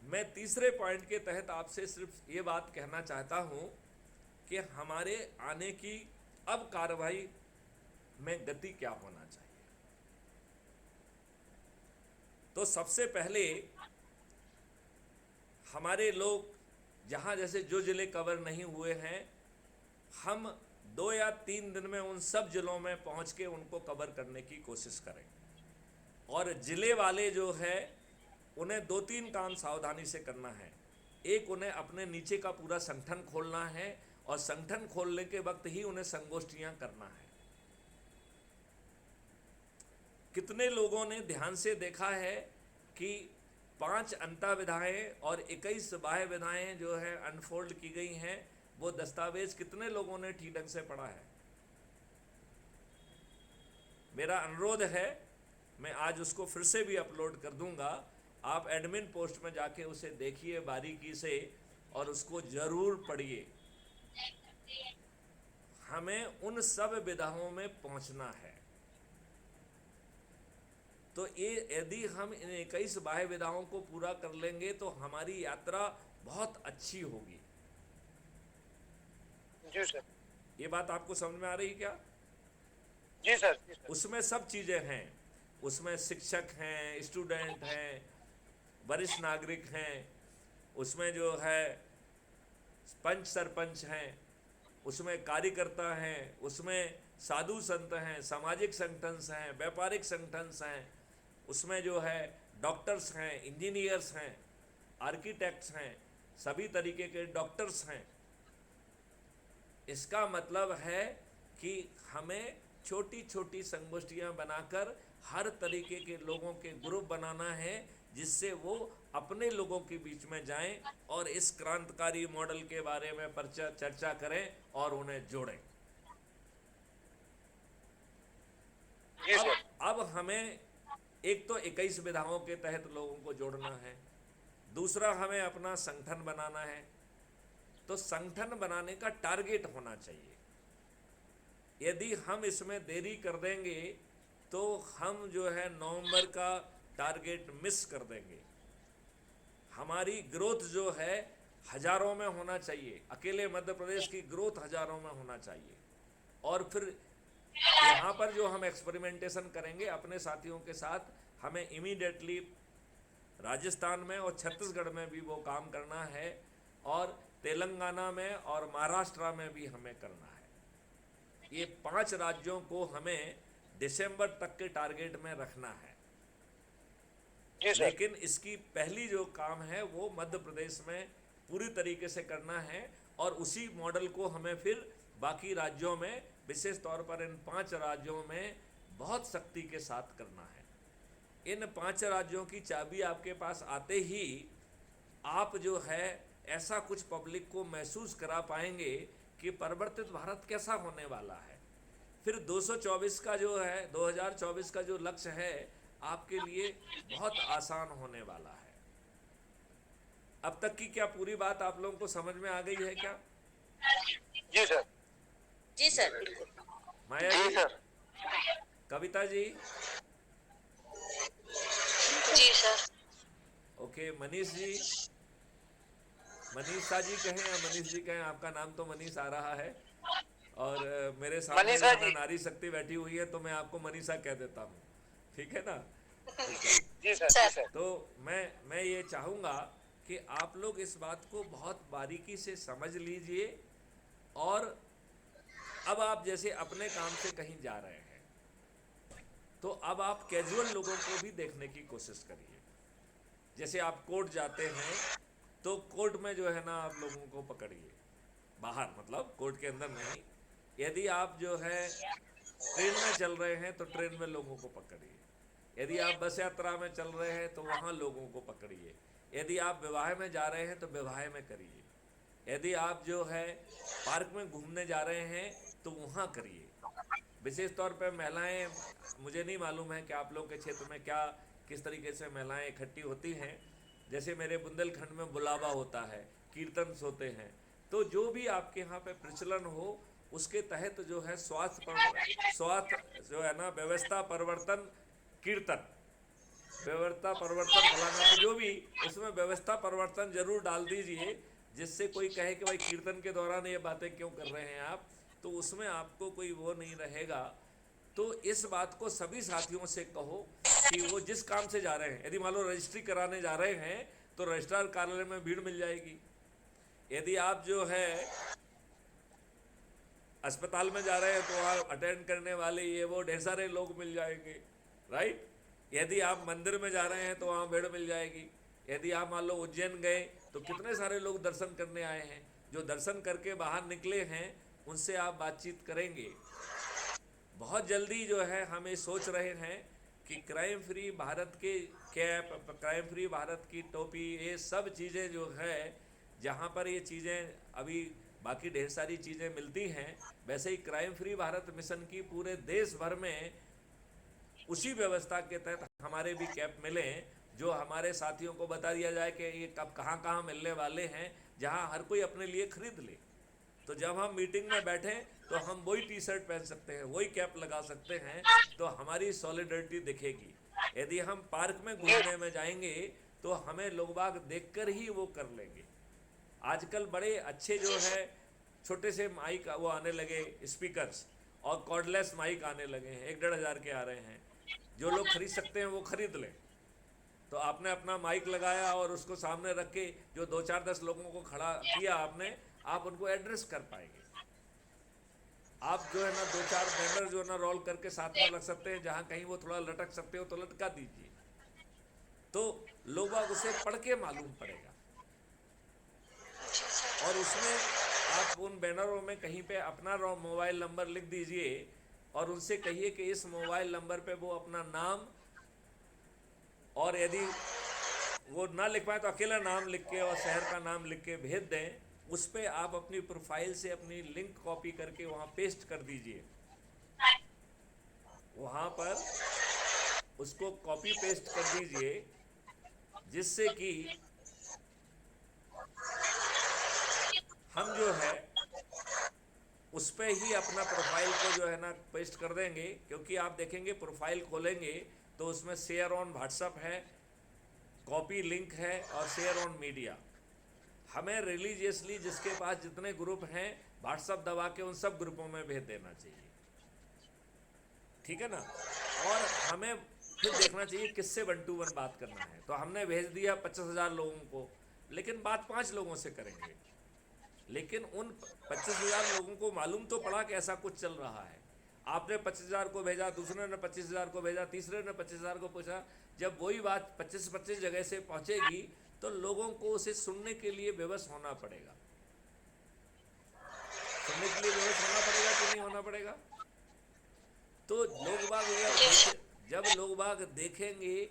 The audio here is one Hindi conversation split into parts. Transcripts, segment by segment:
मैं तीसरे पॉइंट के तहत आपसे सिर्फ ये बात कहना चाहता हूँ कि हमारे आने की अब कार्रवाई में गति क्या होना चाहिए। तो सबसे पहले हमारे लोग जहाँ जैसे जो ज़िले कवर नहीं हुए हैं, हम 2 या 3 दिन में उन सब ज़िलों में पहुँच के उनको कवर करने की कोशिश करें। और ज़िले वाले जो है उन्हें 2-3 काम सावधानी से करना है। एक, उन्हें अपने नीचे का पूरा संगठन खोलना है और संगठन खोलने के वक्त ही उन्हें संगोष्ठियां करना है। कितने लोगों ने ध्यान से देखा है कि 5 अंतः विधाएँ और 21 बाह्य विधाएँ जो है अनफोल्ड की गई हैं, वो दस्तावेज कितने लोगों ने ठीक ढंग से पढ़ा है? मेरा अनुरोध है, मैं आज उसको फिर से भी अपलोड कर दूंगा, आप एडमिन पोस्ट में जाके उसे देखिए बारीकी से और उसको जरूर पढ़िए। हमें उन सब विधाओं में पहुंचना है। तो ये यदि हम इन 21 बाह्य विधाओं को पूरा कर लेंगे तो हमारी यात्रा बहुत अच्छी होगी। जी सर। ये बात आपको समझ में आ रही है क्या? जी सर, जी सर। उसमें सब चीज़ें हैं, उसमें शिक्षक हैं, स्टूडेंट हैं, वरिष्ठ नागरिक हैं, उसमें जो है पंच सरपंच हैं, उसमें कार्यकर्ता हैं, उसमें साधु संत हैं, सामाजिक संगठन हैं, व्यापारिक संगठन हैं, उसमें जो है डॉक्टर्स हैं, इंजीनियर्स हैं, आर्किटेक्ट्स हैं, सभी तरीके के डॉक्टर्स हैं। इसका मतलब है कि हमें छोटी छोटी संगोष्ठियां बनाकर हर तरीके के लोगों के ग्रुप बनाना है, जिससे वो अपने लोगों के बीच में जाएं और इस क्रांतिकारी मॉडल के बारे में चर्चा करें और उन्हें जोड़ें। अब हमें एक तो 21 विधाओं के तहत लोगों को जोड़ना है, दूसरा हमें अपना संगठन बनाना है। तो संगठन बनाने का टारगेट होना चाहिए। यदि हम इसमें देरी कर देंगे तो हम जो है नवंबर का टारगेट मिस कर देंगे। हमारी ग्रोथ जो है हजारों में होना चाहिए, अकेले मध्य प्रदेश की ग्रोथ हजारों में होना चाहिए। और फिर यहाँ पर जो हम एक्सपेरिमेंटेशन करेंगे अपने साथियों के साथ, हमें इमीडिएटली राजस्थान में और छत्तीसगढ़ में भी वो काम करना है और तेलंगाना में और महाराष्ट्र में भी हमें करना है। ये 5 राज्यों को हमें दिसंबर तक के टारगेट में रखना है। लेकिन इसकी पहली जो काम है वो मध्य प्रदेश में पूरी तरीके से करना है और उसी मॉडल को हमें फिर बाकी राज्यों में, विशेष तौर पर इन 5 राज्यों में बहुत सख्ती के साथ करना है। इन 5 राज्यों की चाबी आपके पास आते ही आप जो है ऐसा कुछ पब्लिक को महसूस करा पाएंगे कि परिवर्तित भारत कैसा होने वाला है। फिर 224 का जो है 2024 का जो लक्ष्य है आपके लिए बहुत आसान होने वाला है। अब तक की क्या पूरी बात आप लोगों को समझ में आ गई है क्या? जी सर। जी सर, बिल्कुल। माया जी जी, सर। कविता जी, जी सर। ओके, मनीष जी, मनीषा जी कहें या मनीष जी कहें, आपका नाम तो मनीष आ रहा है और मेरे सामने मनीषा जो है ना जी। नारी शक्ति बैठी हुई है, तो मैं आपको मनीषा कह देता हूँ, ठीक है ना? ओके। जी सर, जी सर। सर। तो मैं ये चाहूँगा कि आप लोग इस बात को बहुत बारीकी से समझ लीजिए और अब आप जैसे अपने काम से कहीं जा रहे हैं तो अब आप कैजुअल लोगों को भी देखने की कोशिश करिए। जैसे आप कोर्ट जाते हैं तो कोर्ट में जो है ना आप लोगों को पकड़िए, बाहर मतलब कोर्ट के अंदर नहीं। यदि आप जो है ट्रेन में चल रहे हैं तो ट्रेन में लोगों को पकड़िए, यदि आप बस यात्रा में चल रहे हैं तो वहाँ लोगों को पकड़िए, यदि आप विवाह में जा रहे हैं तो विवाह में करिए, यदि आप जो है पार्क में घूमने जा रहे हैं तो वहाँ करिए। विशेष तौर पर महिलाएं, मुझे नहीं मालूम है कि आप लोग के क्षेत्र में क्या किस तरीके से महिलाएं इकट्ठी होती हैं। जैसे मेरे बुंदेलखंड में बुलावा होता है, कीर्तन होते हैं, तो जो भी आपके यहाँ पे प्रचलन हो उसके तहत जो है स्वास्थ्य जो है ना व्यवस्था परिवर्तन कीर्तन व्यवस्था परिवर्तन फलाना, तो जो भी उसमें व्यवस्था परिवर्तन जरूर डाल दीजिए, जिससे कोई कहे कि भाई कीर्तन के दौरान ये बातें क्यों कर रहे हैं आप, तो उसमें आपको कोई वो नहीं रहेगा। तो इस बात को सभी साथियों से कहो कि वो जिस काम से जा रहे हैं, यदि मान लो रजिस्ट्री कराने जा रहे हैं तो रजिस्ट्रार कार्यालय में भीड़ मिल जाएगी। यदि आप जो है अस्पताल में जा रहे हैं तो वहाँ अटेंड करने वाले ये वो ढेर सारे लोग मिल जाएंगे, राइट। यदि आप मंदिर में जा रहे हैं तो वहाँ भीड़ मिल जाएगी। यदि आप मान लो उज्जैन गए तो कितने सारे लोग दर्शन करने आए हैं, जो दर्शन करके बाहर निकले हैं उनसे आप बातचीत करेंगे। बहुत जल्दी जो है हम ये सोच रहे हैं कि क्राइम फ्री भारत के कैप, क्राइम फ्री भारत की टोपी, ये सब चीज़ें जो है, जहाँ पर ये चीज़ें अभी बाकी ढेर सारी चीज़ें मिलती हैं, वैसे ही क्राइम फ्री भारत मिशन की पूरे देश भर में उसी व्यवस्था के तहत हमारे भी कैप मिले, जो हमारे साथियों को बता दिया जाए कि ये कब कहाँ कहाँ मिलने वाले हैं, जहाँ हर कोई अपने लिए खरीद ले। तो जब हम मीटिंग में बैठें तो हम वही टी शर्ट पहन सकते हैं, वही कैप लगा सकते हैं, तो हमारी सॉलिडरिटी दिखेगी। यदि हम पार्क में घूमने में जाएंगे तो हमें लोग बाग देखकर ही वो कर लेंगे। आजकल बड़े अच्छे जो है छोटे से माइक वो आने लगे, स्पीकर्स, और कॉर्डलेस माइक आने लगे हैं, 1-1.5 के आ रहे हैं। जो लोग खरीद सकते हैं वो खरीद लें। तो आपने अपना माइक लगाया और उसको सामने रख के जो 2-4-10 लोगों को खड़ा किया आपने, आप उनको एड्रेस कर पाएंगे। आप जो है ना 2-4 बैनर जो है ना रोल करके साथ में लग सकते हैं, जहाँ कहीं वो थोड़ा लटक सकते हो तो लटका दीजिए, तो लोग उसे पढ़ के मालूम पड़ेगा। और उसमें आप उन बैनरों में कहीं पे अपना मोबाइल नंबर लिख दीजिए और उनसे कहिए कि इस मोबाइल नंबर पे वो अपना नाम, और यदि वो ना लिख पाए तो अकेला नाम लिख के और शहर का नाम लिख के भेज दें। उस पर आप अपनी प्रोफाइल से अपनी लिंक कॉपी करके वहाँ पेस्ट कर दीजिए। वहाँ पर उसको कॉपी पेस्ट कर दीजिए, जिससे कि हम जो है उस पर ही अपना प्रोफाइल को जो है ना पेस्ट कर देंगे। क्योंकि आप देखेंगे प्रोफाइल खोलेंगे तो उसमें शेयर ऑन व्हाट्सएप है, कॉपी लिंक है और शेयर ऑन मीडिया। हमें रिलीजियसली जिसके पास जितने ग्रुप हैं व्हाट्सएप दबा के उन सब ग्रुपों में भेज देना चाहिए, ठीक है ना। और हमें फिर देखना चाहिए किससे 1 to 1 बात करना है। तो हमने भेज दिया 25,000 लोगों को, लेकिन बात 5 लोगों से करेंगे। लेकिन उन 25,000 लोगों को मालूम तो पड़ा कि ऐसा कुछ चल रहा है। आपने 25,000 को भेजा, दूसरे ने 25,000 को भेजा, तीसरे ने 25,000 को पूछा। जब वही बात 25-25 जगह से पहुंचेगी तो लोगों को उसे सुनने के लिए विवश होना पड़ेगा। सुनने के लिए विवश होना पड़ेगा कि नहीं होना पड़ेगा? तो लोग बाग जब लोग बाग देखेंगे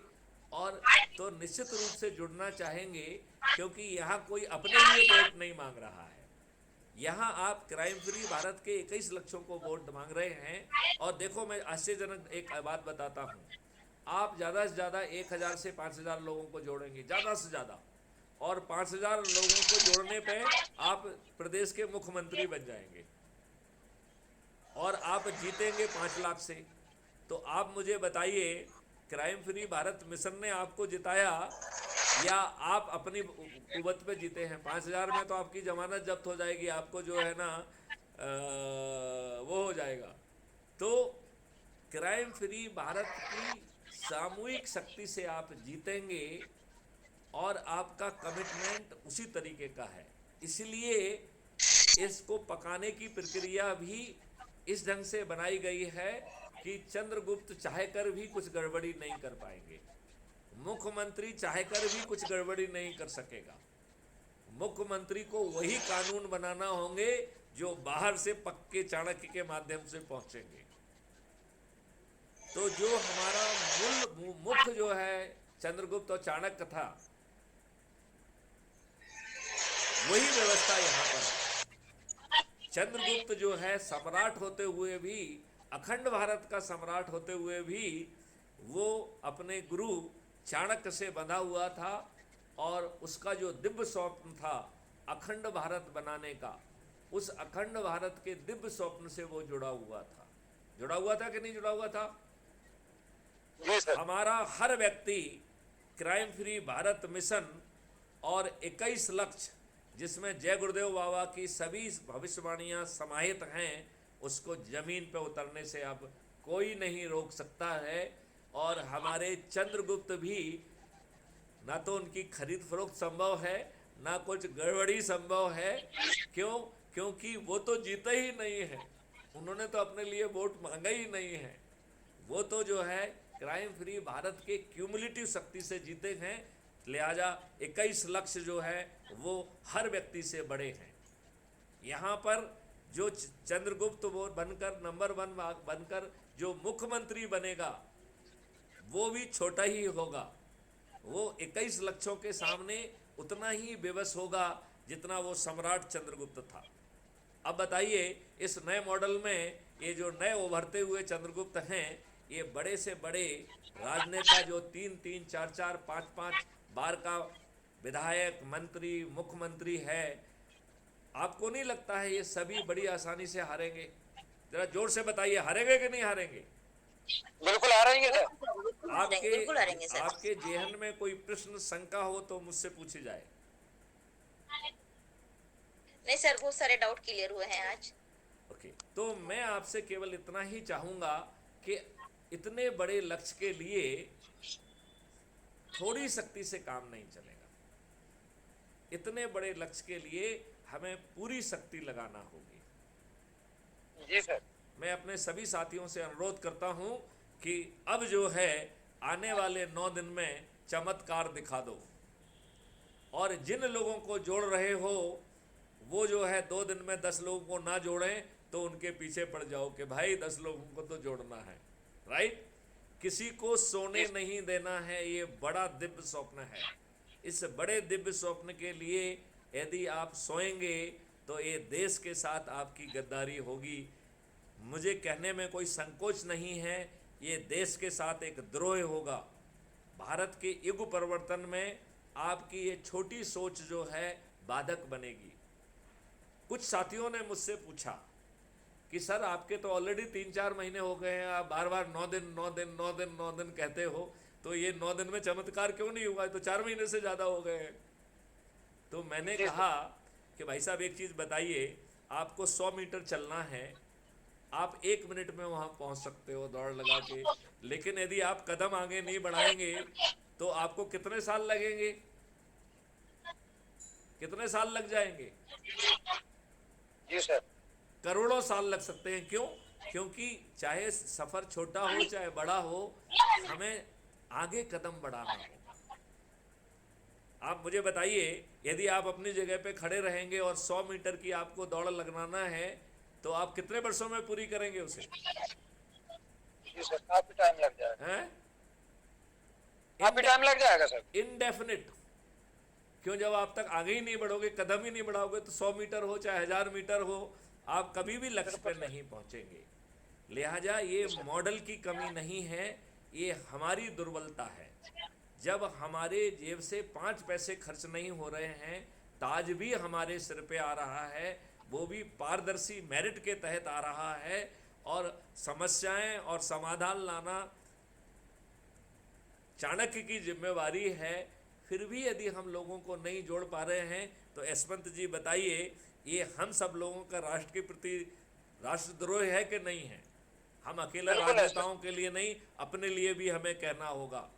और तो निश्चित रूप से जुड़ना चाहेंगे, क्योंकि यहाँ कोई अपने लिए वोट नहीं मांग रहा है। यहाँ आप क्राइम फ्री भारत के 21 लक्षों को वोट मांग रहे हैं। और देखो, मैं आश्चर्यजनक एक बात बताता हूँ, आप ज़्यादा से ज़्यादा 1,000 से 5,000 लोगों को जोड़ेंगे, ज़्यादा से ज़्यादा, और 5,000 लोगों को जोड़ने पे आप प्रदेश के मुख्यमंत्री बन जाएंगे और आप जीतेंगे 5 लाख से। तो आप मुझे बताइए, क्राइम फ्री भारत मिशन ने आपको जिताया या आप अपनी कुवत पे जीते हैं? 5,000 में तो आपकी जमानत जब्त हो जाएगी, आपको जो है ना वो हो जाएगा। तो क्राइम फ्री भारत की सामूहिक शक्ति से आप जीतेंगे और आपका कमिटमेंट उसी तरीके का है। इसलिए इसको पकाने की प्रक्रिया भी इस ढंग से बनाई गई है कि चंद्रगुप्त चाहकर भी कुछ गड़बड़ी नहीं कर पाएंगे, मुख्यमंत्री चाहकर भी कुछ गड़बड़ी नहीं कर सकेगा। मुख्यमंत्री को वही कानून बनाना होंगे जो बाहर से पक्के चाणक्य के माध्यम से पहुंचेंगे। तो जो हमारा मूल मुख्य जो है चंद्रगुप्त और चाणक्य था, वही व्यवस्था यहाँ पर है। चंद्रगुप्त जो है सम्राट होते हुए भी, अखंड भारत का सम्राट होते हुए भी, वो अपने गुरु चाणक्य से बंधा हुआ था और उसका जो दिव्य स्वप्न था अखंड भारत बनाने का, उस अखंड भारत के दिव्य स्वप्न से वो जुड़ा हुआ था। जुड़ा हुआ था कि नहीं जुड़ा हुआ था? जी सर। हमारा हर व्यक्ति क्राइम फ्री भारत मिशन और 21 लक्ष्य, जिसमें जय गुरुदेव बाबा की सभी भविष्यवाणियाँ समाहित हैं, उसको ज़मीन पर उतरने से अब कोई नहीं रोक सकता है। और हमारे चंद्रगुप्त भी, ना तो उनकी खरीद फरोख्त संभव है, ना कुछ गड़बड़ी संभव है। क्यों? क्योंकि वो तो जीते ही नहीं है, उन्होंने तो अपने लिए वोट मांगा ही नहीं है। वो तो जो है क्राइम फ्री भारत के क्यूमुलेटिव शक्ति से जीते हैं। लिहाजा 21 लक्ष्य जो है वो हर व्यक्ति से बड़े हैं। यहाँ पर जो चंद्रगुप्त वो बनकर नंबर 1 बनकर जो मुख्यमंत्री बनेगा वो भी छोटा ही होगा। वो 21 लक्ष्यों के सामने उतना ही बेबस होगा जितना वो सम्राट चंद्रगुप्त था। अब बताइए, इस नए मॉडल में ये जो नए उभरते हुए चंद्रगुप्त हैं, ये बड़े से बड़े राजनेता जो 3-3, 4-4, 5-5 बार का विधायक, मंत्री, मुख्यमंत्री है, आपको नहीं लगता है ये सभी बड़ी आसानी से हारेंगे? जरा जोर से बताइए, हारेंगे कि नहीं हारेंगे? बिल्कुल आ रहेंगे सर। बिल्कुल हारेंगे सर। आपके जेहन में कोई प्रश्न, शंका हो तो मुझसे पूछी जाए। नहीं सर, बहुत सारे डाउट क्लियर हुए हैं आज। ओके, तो मैं आपसे केवल इतना ही चाहूंगा कि इतने बड़े लक्ष्य के लिए थोड़ी शक्ति से काम नहीं चलेगा। इतने बड़े लक्ष्य के लिए हमें पूरी शक्ति लगाना होगी। जी सर। मैं अपने सभी साथियों से अनुरोध करता हूं कि अब जो है आने वाले 9 दिन में चमत्कार दिखा दो। और जिन लोगों को जोड़ रहे हो वो जो है 2 दिन में 10 लोगों को ना जोड़ें तो उनके पीछे पड़ जाओ कि भाई 10 लोगों को तो जोड़ना है। राइट? किसी को सोने नहीं देना है, ये बड़ा दिव्य स्वप्न है। इस बड़े दिव्य स्वप्न के लिए यदि आप सोएंगे तो ये देश के साथ आपकी गद्दारी होगी। मुझे कहने में कोई संकोच नहीं है, ये देश के साथ एक द्रोह होगा। भारत के युग परिवर्तन में आपकी ये छोटी सोच जो है बाधक बनेगी। कुछ साथियों ने मुझसे पूछा कि सर आपके तो ऑलरेडी 3-4 महीने हो गए हैं, आप बार बार 9 दिन 9 दिन 9 दिन 9 दिन कहते हो, तो ये 9 दिन में चमत्कार क्यों नहीं हुआ? तो 4 महीने से ज़्यादा हो गए हैं। तो मैंने कहा कि भाई साहब एक चीज़ बताइए, आपको 100 मीटर चलना है, आप 1 मिनट में वहाँ पहुँच सकते हो दौड़ लगा के, लेकिन यदि आप कदम आगे नहीं बढ़ाएंगे तो आपको कितने साल लगेंगे? कितने साल लग जाएंगे? जी सर। करोड़ों साल लग सकते हैं। क्यों? क्योंकि चाहे सफर छोटा हो चाहे बड़ा हो, हमें आगे कदम बढ़ाना होगा। आप मुझे बताइए, यदि आप अपनी जगह पे खड़े रहेंगे और 100 मीटर की आपको दौड़ लगाना है तो आप कितने वर्षों में पूरी करेंगे उसे? जी सर, काफी टाइम लग जाएगा। हैं? काफी टाइम लग जाएगा सर। इनडेफिनिट। क्यों? जब आप तक आगे ही नहीं बढ़ोगे, कदम ही नहीं बढ़ाओगे, तो 100 मीटर हो चाहे 1000 मीटर हो, आप कभी भी लक्ष्य पर नहीं पहुंचेंगे। लिहाजा ये मॉडल की कमी नहीं है, ये हमारी दुर्बलता है। जब हमारे जेब से 5 पैसे खर्च नहीं हो रहे हैं, ताज भी हमारे सिर पे आ रहा है, वो भी पारदर्शी मेरिट के तहत आ रहा है, और समस्याएं और समाधान लाना चाणक्य की जिम्मेवारी है, फिर भी यदि हम लोगों को नहीं जोड़ पा रहे हैं तो यशवंत जी बताइए, ये हम सब लोगों का राष्ट्र के प्रति राष्ट्रद्रोह है कि नहीं है? हम अकेले राजनेताओं के लिए नहीं, अपने लिए भी हमें कहना होगा।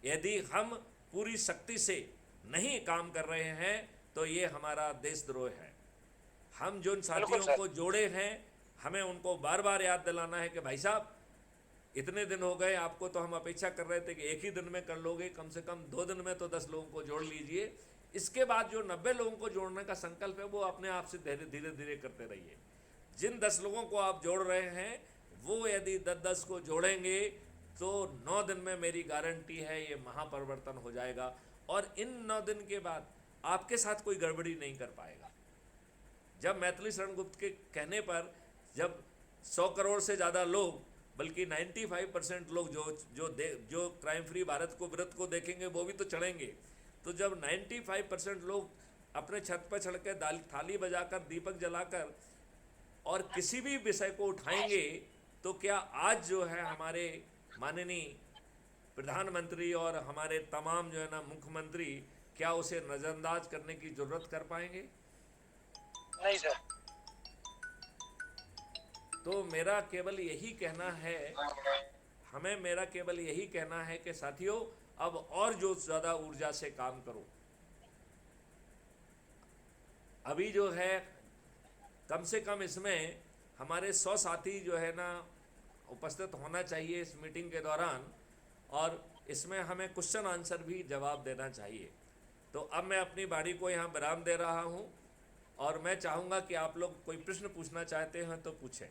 यदि हम पूरी शक्ति से नहीं काम कर रहे हैं तो ये हमारा देशद्रोह है। हम जिन साथियों को जोड़े हैं, हमें उनको बार बार याद दिलाना है कि भाई साहब इतने दिन हो गए, आपको तो हम अपेक्षा कर रहे थे कि एक ही दिन में कर लोगे, कम से कम 2 दिन में तो 10 लोगों को जोड़ लीजिए। इसके बाद जो 90 लोगों को जोड़ने का संकल्प है वो अपने आप से धीरे धीरे करते रहिए। जिन 10 लोगों को आप जोड़ रहे हैं वो यदि 10-10 को जोड़ेंगे तो 9 दिन में मेरी गारंटी है ये महापरिवर्तन हो जाएगा। और इन 9 दिन के बाद आपके साथ कोई गड़बड़ी नहीं कर पाएगा। जब मैथिली शरण गुप्त के कहने पर जब 100 करोड़ से ज़्यादा लोग, बल्कि 95% लोग जो क्राइम फ्री भारत को व्रत को देखेंगे वो भी तो चढ़ेंगे, तो जब 95% लोग अपने छत पर चढ़ कर थाली बजाकर दीपक जलाकर और किसी भी विषय को उठाएंगे, तो क्या आज जो है हमारे माननीय प्रधानमंत्री और हमारे तमाम जो है ना मुख्यमंत्री क्या उसे नज़रअंदाज करने की ज़रूरत कर पाएंगे? नहीं सर। तो मेरा केवल यही कहना है, मेरा केवल यही कहना है कि साथियों अब और जो ज़्यादा ऊर्जा से काम करो। अभी जो है कम से कम इसमें हमारे 100 साथी जो है ना उपस्थित होना चाहिए इस मीटिंग के दौरान, और इसमें हमें क्वेश्चन आंसर भी जवाब देना चाहिए। तो अब मैं अपनी बारी को यहाँ विराम दे रहा हूँ और मैं चाहूँगा कि आप लोग कोई प्रश्न पूछना चाहते हैं तो पूछें।